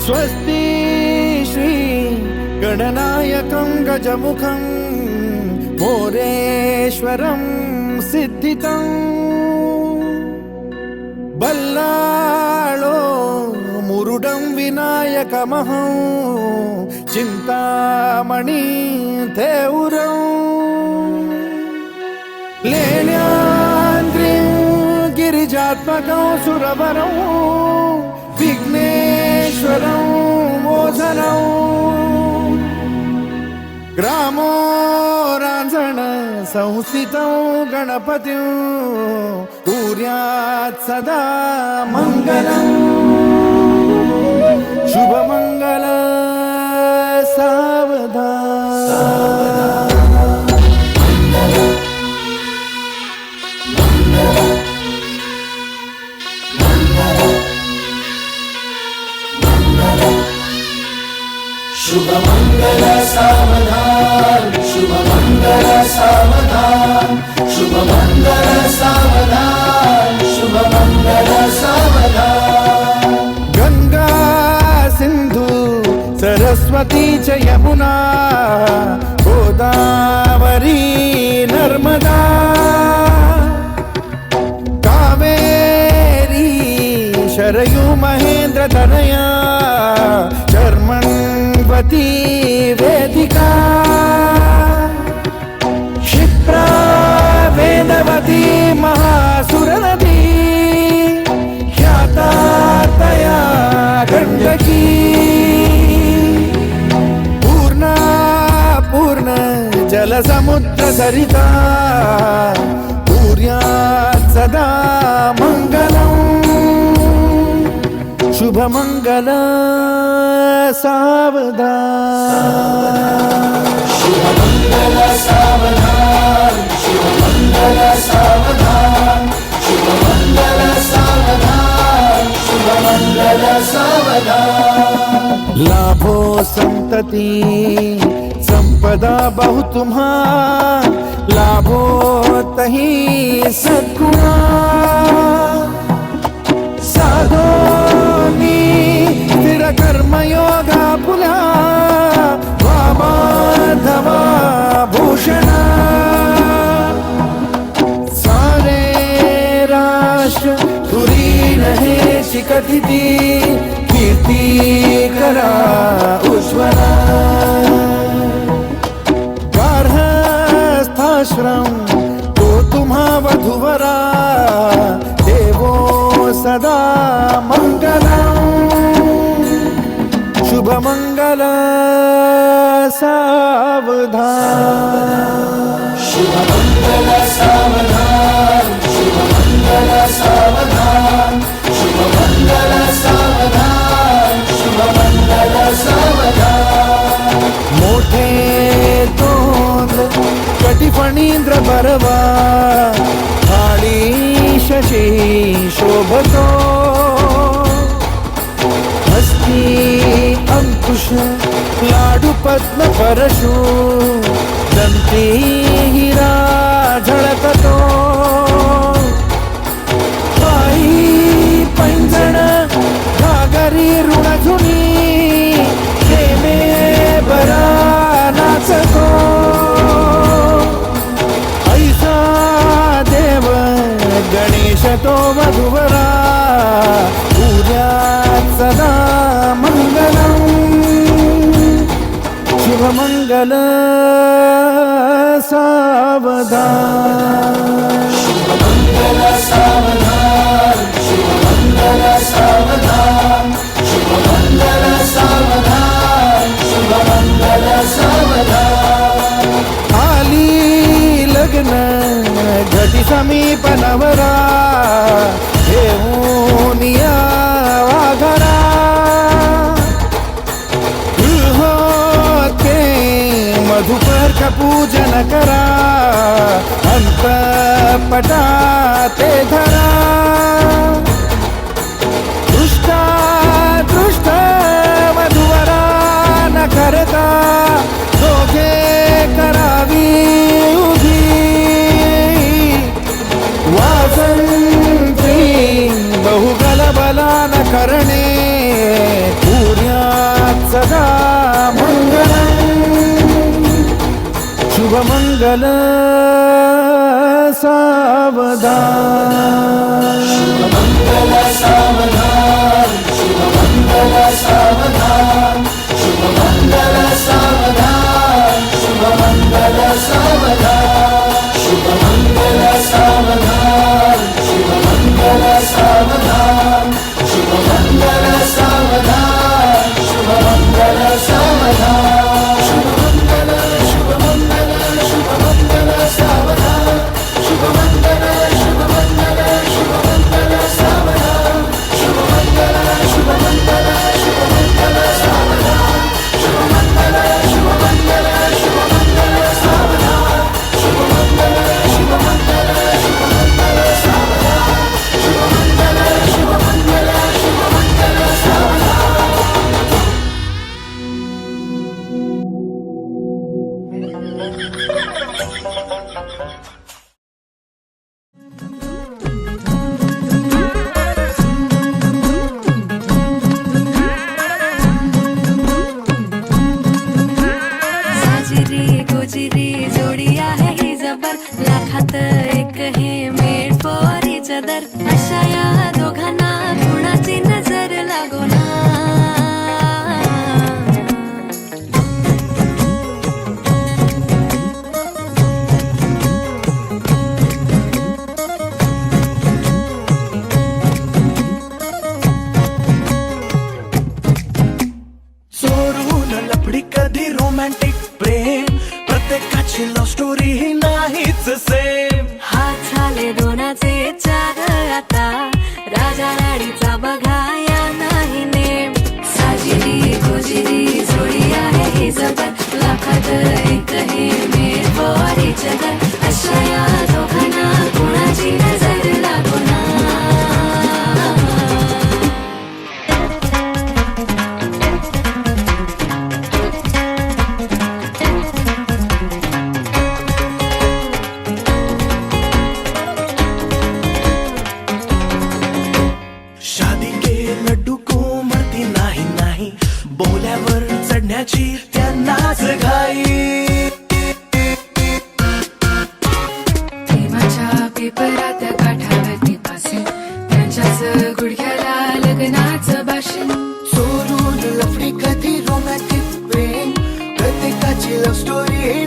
स्वस्ति श्री गणनायकं गजमुखं मोरेश्वरं सिद्धितं बल्लाळो मुरुडं विनायकमहं चिंतामणि थेउरं लेण्याद्रिं गिरिजात्मकं सुरवरं विघ्नेश्वरं मोचनं ग्रामो रांझण संस्थितं गणपतिं कुर्यात् सदा मंगलं शुभमंगल सावधान शुभमंगल सावधान शुभमंगल सावधान शुभमंगल सावधान शुभमंगल सावधान गंगा सिंधु सरस्वती च यमुना गोदावरी नर्मदा कावेरी शरयू महेंद्र तनया चर्मण्वती वेदिका क्षिप्रा वेदवती महासुरनदी ख्याता तया गण्डकी पूर्णा पूर्ण जलसमुद्र सरिता कुर्यात् सदा मंगलम् शुभमंगल सावधान शुभमंगल सावधान शुभमंगल सावधान शुभमंगल सावधान शुभमंगल सावधान लाभो संतति संपदा बहु तुम्हा लाभो तही सद्गुणा साधोनी स्थिर कर्मयोगा पुला वामाधवा भूषणा सारे राष्ट्र तुरी रहे शिकथिती कीर्ती करा उज्ज्वला गार्हस्थाश्रम तो तुम्हा वधुवरा देवो सदा मंगलम् शुभमंगल सावधान शुभमंगल सावधान शुभमंगल सावधान शुभमंगल सावधान शुभमंगल सावधान मोठे तोंड कटिफणींद्र बरवा काळी शशी शोभतो हस्ती अंकुश लाडू पद्म परशु दंती हिरा झळकतो पायी पैंजण घागरी ऋणझुनी प्रेमे बरा नाचतो ऐसा देव गणेश तो वधुवरा पूज्यात् सदा मंगलम् शुभमंगल सावधान शुभमंगल सावधान शुभमंगल सावधान शुभमंगल सावधान शुभमंगल सावधान आली लग्न घटी समीप नवरा घेऊन या वाघरा गृहोते मधुपर का पूजन करा अंतपटा ते धरा दृष्टा दृष्ट वधुवरा न करता दोघे करावी उभी वासंती बहुगल बला न करणे पूर्या शुभमंगल सावधान शुभमंगल सावधान शुभमंगल सावधान शुभमंगल सावधान शुभमंगल सावधान शुभमंगल सावधान शुभमंगल सावधान शुभमंगल सावधान शुभमंगल सावधान शुभमंगल शुभमंगल शुभमंगल सावधान शुभमंगल शुभमंगल शुभमंगल सावधान शुभमंगल शुभमंगल शुभमंगल सावधान शुभमंगल शुभमंगल शुभमंगल सावधान शुभमंगल शुभमंगल शुभमंगल सावधान शुभमंगल शुभमंगल शुभमंगल सावधान साजिरी गोजिरी जोडी आहे ही जबर लाखात एक हे मेड फॉर इच अदर अशा या दोघांना कुणाची नजर लागो ना सोडून लफडी कधी रोमॅन्टिक प्रेम प्रत्येकाची लव्ह स्टोरी ही नाहीच सेम हात झाले दोनाचे चार आता राजा राणीचा बघा या नाही नेम साजिरी गोजिरी जोडी आहे ही जबर लाखात एक हे मेड फॉर इच अदर अशा या दोघांना कुणाची नजर लागो ना शादी के लड्डू को मरती नाही नाही बोल्यावर चढण्याची त्यांनाच घाई प्रेमाच्या पेपरात काठावरती पासिंग त्यांच्याच गुडघ्याला लग्नाचं भाषण सोडून लफडी कधी रोमॅन्टिक प्रेम प्रत्येकाची लव्ह स्टोरी